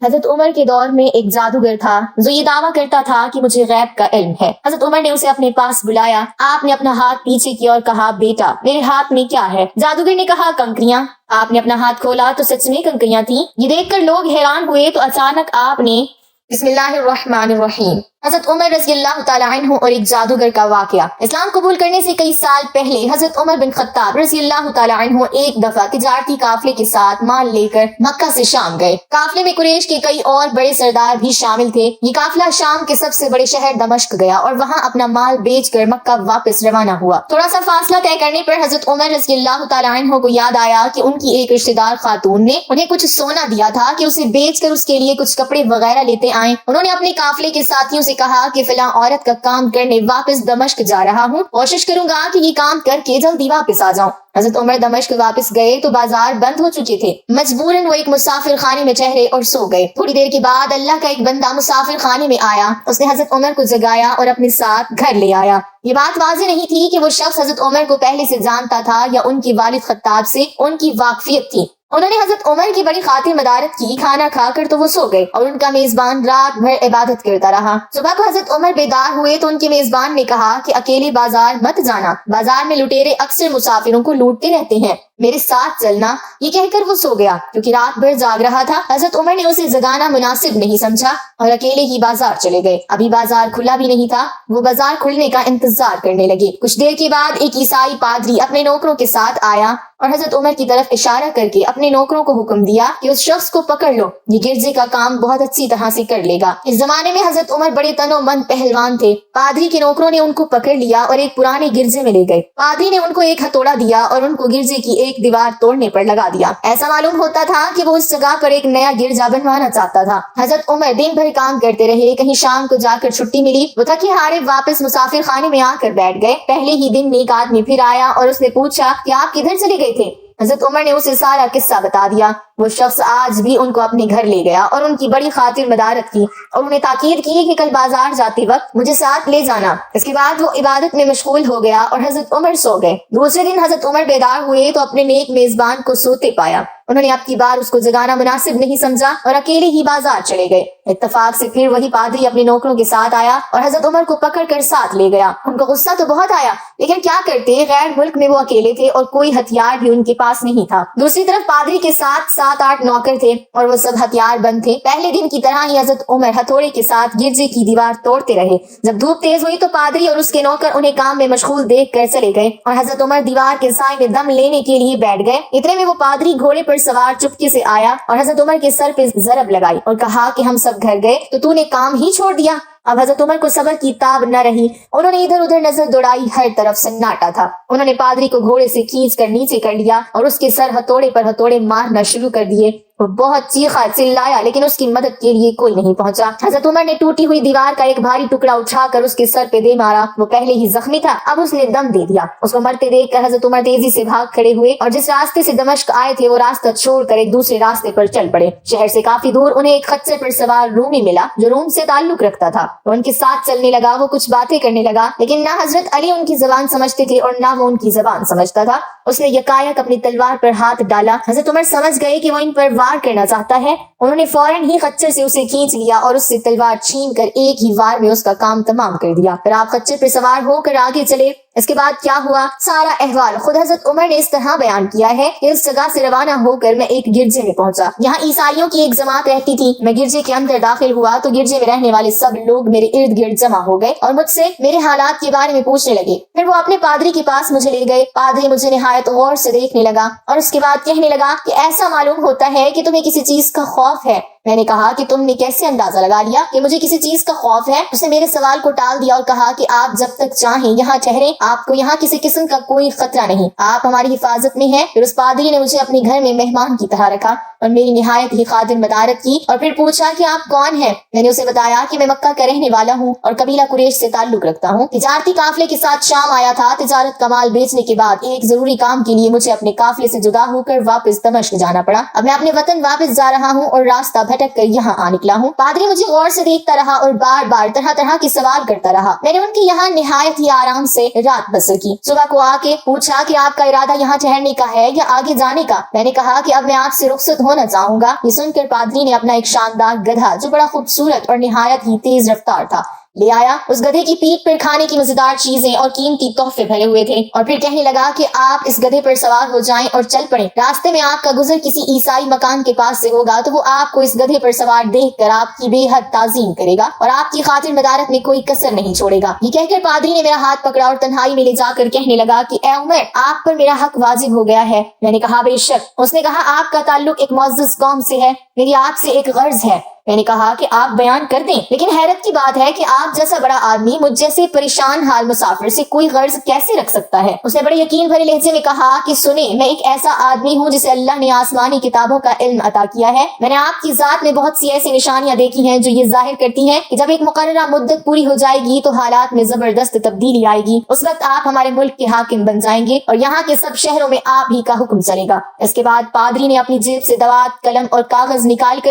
حضرت عمر کے دور میں ایک جادوگر تھا جو یہ دعویٰ کرتا تھا کہ مجھے غیب کا علم ہے۔ حضرت عمر نے اسے اپنے پاس بلایا۔ آپ نے اپنا ہاتھ پیچھے کیا اور کہا، بیٹا میرے ہاتھ میں کیا ہے؟ جادوگر نے کہا، کنکریاں۔ آپ نے اپنا ہاتھ کھولا تو سچ میں کنکریاں تھیں۔ یہ دیکھ کر لوگ حیران ہوئے تو اچانک آپ نے بسم اللہ الرحمن الرحیم۔ حضرت عمر رضی اللہ تعالیٰ عنہ اور ایک جادوگر کا واقعہ۔ اسلام قبول کرنے سے کئی سال پہلے حضرت عمر بن خطاب رضی اللہ تعالیٰ عنہ ایک دفعہ تجارتی قافلے کے ساتھ مال لے کر مکہ سے شام گئے۔ قافلے میں قریش کے کئی اور بڑے سردار بھی شامل تھے۔ یہ قافلہ شام کے سب سے بڑے شہر دمشق گیا اور وہاں اپنا مال بیچ کر مکہ واپس روانہ ہوا۔ تھوڑا سا فاصلہ طے کرنے پر حضرت عمر رضی اللہ تعالیٰ عنہ کو یاد آیا کہ ان کی ایک رشتہ دار خاتون نے انہیں کچھ سونا دیا تھا کہ اسے بیچ کر اس کے لیے کچھ کپڑے وغیرہ لیتے آئیں۔ انہوں نے اپنے قافلے کے ساتھیوں سے کہا کہ فلاں عورت کا کام کرنے واپس دمشق جا رہا ہوں، کوشش کروں گا کہ یہ کام کر کے جلدی واپس آ جاؤں۔ حضرت عمر دمشق واپس گئے تو بازار بند ہو چکے تھے۔ مجبوراً وہ ایک مسافر خانے میں ٹھہرے اور سو گئے۔ تھوڑی دیر کے بعد اللہ کا ایک بندہ مسافر خانے میں آیا۔ اس نے حضرت عمر کو جگایا اور اپنے ساتھ گھر لے آیا۔ یہ بات واضح نہیں تھی کہ وہ شخص حضرت عمر کو پہلے سے جانتا تھا یا ان کے والد خطاب سے ان کی واقفیت تھی۔ انہوں نے حضرت عمر کی بڑی خاطر مدارت کی۔ کھانا کھا کر تو وہ سو گئے اور ان کا میزبان رات بھر عبادت کرتا رہا۔ صبح کو حضرت عمر بیدار ہوئے تو ان کے میزبان نے کہا کہ اکیلے بازار مت جانا، بازار میں لٹیرے اکثر مسافروں کو لوٹتے رہتے ہیں، میرے ساتھ چلنا۔ یہ کہہ کر وہ سو گیا کیونکہ رات بھر جاگ رہا تھا۔ حضرت عمر نے اسے جگانا مناسب نہیں سمجھا اور اکیلے ہی بازار چلے گئے۔ ابھی بازار کھلا بھی نہیں تھا، وہ بازار کھلنے کا انتظار کرنے لگے۔ کچھ دیر کے بعد ایک عیسائی پادری اپنے نوکروں کے ساتھ آیا اور حضرت عمر کی طرف اشارہ کر کے اپنے نوکروں کو حکم دیا کہ اس شخص کو پکڑ لو، یہ گرجے کا کام بہت اچھی طرح سے کر لے گا۔ اس زمانے میں حضرت عمر بڑے تن و من پہلوان تھے۔ پادری کے نوکروں نے ان کو پکڑ لیا اور ایک پرانے گرجے میں لے گئے۔ پادری نے ان کو ایک ہتھوڑا دیا اور ان کو گرجے کی ایک دیوار توڑنے پر لگا دیا۔ ایسا معلوم ہوتا تھا کہ وہ اس جگہ پر ایک نیا گرجا بنوانا چاہتا تھا۔ حضرت عمر دن بھر کام کرتے رہے، کہیں شام کو جا کر چھٹی ملی، وہ تھکے ہارے واپس مسافر خانے میں آ کر بیٹھ گئے۔ پہلے ہی دن ایک آدمی پھر آیا اور اس نے پوچھا کہ آپ کدھر چلے گئے تھے؟ حضرت عمر نے اسے سارا قصہ بتا دیا۔ وہ شخص آج بھی ان کو اپنے گھر لے گیا اور ان کی بڑی خاطر مدارت کی اور انہیں تاکید کی کہ کل بازار جاتے وقت مجھے ساتھ لے جانا۔ اس کے بعد وہ عبادت میں مشغول ہو گیا اور حضرت عمر سو گئے۔ دوسرے دن حضرت عمر بیدار ہوئے تو اپنے نیک میزبان کو سوتے پایا۔ انہوں نے اب کی بار اس کو جگانا مناسب نہیں سمجھا اور اکیلے ہی بازار چلے گئے۔ اتفاق سے پھر وہی پادری اپنے نوکروں کے ساتھ آیا اور حضرت عمر کو پکڑ کر ساتھ لے گیا۔ ان کو غصہ تو بہت آیا، لیکن کیا کرتے، غیر ملک میں وہ اکیلے تھے اور کوئی ہتھیار بھی ان کے پاس نہیں تھا۔ دوسری طرف پادری کے ساتھ 7-8 نوکر تھے اور وہ سب ہتھیار بند تھے۔ پہلے دن کی طرح ہی حضرت عمر ہتھوڑے کے ساتھ گرجے کی دیوار توڑتے رہے۔ جب دھوپ تیز ہوئی تو پادری اور اس کے نوکر انہیں کام میں مشغول دیکھ کر چلے گئے اور حضرت عمر دیوار کے سائے میں دم لینے کے لیے بیٹھ گئے۔ اتنے میں وہ پادری گھوڑے پر سوار چپکے سے آیا اور حضرت عمر کے سر پہ ضرب لگائی اور کہا کہ ہم سب گھر گئے تو نے کام ہی چھوڑ دیا۔ اب حضرت عمر کو صبر کی تاب نہ رہی۔ انہوں نے ادھر ادھر نظر دوڑائی، ہر طرف سناٹا تھا۔ انہوں نے پادری کو گھوڑے سے کھینچ کر نیچے کر لیا اور اس کے سر ہتھوڑے پر ہتھوڑے مارنا شروع کر دیے۔ وہ بہت چیخا چلایا لیکن اس کی مدد کے لیے کوئی نہیں پہنچا۔ حضرت عمر نے ٹوٹی ہوئی دیوار کا ایک بھاری ٹکڑا اٹھا کر اس کے سر پہ دے مارا۔ وہ پہلے ہی زخمی تھا، اب اس نے دم دے دیا۔ اس کو مرتے دیکھ کر حضرت عمر تیزی سے بھاگ کھڑے ہوئے اور جس راستے سے دمشق آئے تھے وہ راستہ چھوڑ کر ایک دوسرے راستے پر چل پڑے۔ شہر سے کافی دور انہیں ایک خچر پر سوار رومی ملا جو روم سے تعلق رکھتا تھا۔ وہ ان کے ساتھ چلنے لگا، وہ کچھ باتیں کرنے لگا لیکن نہ حضرت علی ان کی زبان سمجھتے تھے اور نہ وہ ان کی زبان سمجھتا تھا۔ اس نے یکایک اپنی تلوار پر ہاتھ ڈالا۔ حضرت عمر سمجھ گئے کہ وہ ان پر وار کرنا چاہتا ہے۔ انہوں نے فوراً ہی خچر سے اسے کھینچ لیا اور اس سے تلوار چھین کر ایک ہی وار میں اس کا کام تمام کر دیا۔ پھر آپ خچر پر سوار ہو کر آگے چلے۔ اس کے بعد کیا ہوا، سارا احوال خود حضرت عمر نے اس طرح بیان کیا ہے کہ اس جگہ سے روانہ ہو کر میں ایک گرجے میں پہنچا۔ یہاں عیسائیوں کی ایک جماعت رہتی تھی۔ میں گرجے کے اندر داخل ہوا تو گرجے میں رہنے والے سب لوگ میرے ارد گرد جمع ہو گئے اور مجھ سے میرے حالات کے بارے میں پوچھنے لگے۔ پھر وہ اپنے پادری کے پاس مجھے لے گئے۔ پادری مجھے نہایت غور سے دیکھنے لگا اور اس کے بعد کہنے لگا کہ ایسا معلوم ہوتا ہے کہ تمہیں کسی چیز کا خوف ہے۔ میں نے کہا کہ تم نے کیسے اندازہ لگا لیا کہ مجھے کسی چیز کا خوف ہے؟ اس نے میرے سوال کو ٹال دیا اور کہا کہ آپ جب تک چاہیں یہاں ٹھہریں، آپ کو یہاں کسی قسم کا کوئی خطرہ نہیں، آپ ہماری حفاظت میں ہیں۔ پھر اس پادری نے مجھے اپنے گھر میں مہمان کی طرح رکھا اور میری نہایت ہی خاطر مدارت کی اور پھر پوچھا کہ آپ کون ہیں؟ میں نے اسے بتایا کہ میں مکہ کا رہنے والا ہوں اور قبیلہ قریش سے تعلق رکھتا ہوں۔ تجارتی قافلے کے ساتھ شام آیا تھا۔ تجارت کا مال بیچنے کے بعد ایک ضروری کام کے لیے مجھے اپنے قافلے سے جدا ہو کر واپس دمشق جانا پڑا۔ اب میں اپنے وطن واپس جا رہا ہوں اور راستہ بھٹک کر یہاں آ نکلا ہوں۔ پادری مجھے غور سے دیکھتا رہا اور بار بار طرح طرح کے سوال کرتا رہا۔ میں نے ان کے یہاں نہایت ہی آرام سے رات بسر کی۔ صبح کو آ کے پوچھا کہ آپ کا ارادہ یہاں ٹھہرنے کا ہے یا آگے جانے کا؟ میں نے کہا کہ اب میں آپ سے رخصت ہونا چاہوں گا۔ یہ سن کر پادری نے اپنا ایک شاندار گدھا جو بڑا خوبصورت اور نہایت ہی تیز رفتار تھا لے آیا۔ اس گدھے کی پیٹھ پر کھانے کی مزیدار چیزیں اور قیمتی تحفے بھرے ہوئے تھے، اور پھر کہنے لگا کہ آپ اس گدھے پر سوار ہو جائیں اور چل پڑیں۔ راستے میں آپ کا گزر کسی عیسائی مکان کے پاس سے ہوگا تو وہ آپ کو اس گدھے پر سوار دیکھ کر آپ کی بے حد تعظیم کرے گا اور آپ کی خاطر مدارت میں کوئی کسر نہیں چھوڑے گا۔ یہ کہہ کر پادری نے میرا ہاتھ پکڑا اور تنہائی میں لے جا کر کہنے لگا کہ اے عمر، آپ پر میرا حق واجب ہو گیا ہے۔ میں نے کہا بے شک۔ اس نے کہا آپ کا تعلق ایک معزز قوم سے ہے، میری آپ سے ایک غرض ہے۔ میں نے کہا کہ آپ بیان کر دیں، لیکن حیرت کی بات ہے کہ آپ جیسا بڑا آدمی مجھ جیسے پریشان حال مسافر سے کوئی غرض کیسے رکھ سکتا ہے؟ اس نے بڑے یقین بھرے لہجے میں کہا کہ سنیں، میں ایک ایسا آدمی ہوں جسے اللہ نے آسمانی کتابوں کا علم عطا کیا ہے۔ میں نے آپ کی ذات میں بہت سی ایسی نشانیاں دیکھی ہیں جو یہ ظاہر کرتی ہیں کہ جب ایک مقررہ مدت پوری ہو جائے گی تو حالات میں زبردست تبدیلی آئے گی۔ اس وقت آپ ہمارے ملک کے حاکم بن جائیں گے اور یہاں کے سب شہروں میں آپ ہی کا حکم چلے گا۔ اس کے بعد پادری نے اپنی جیب سے دوات، قلم اور کاغذ نکال کر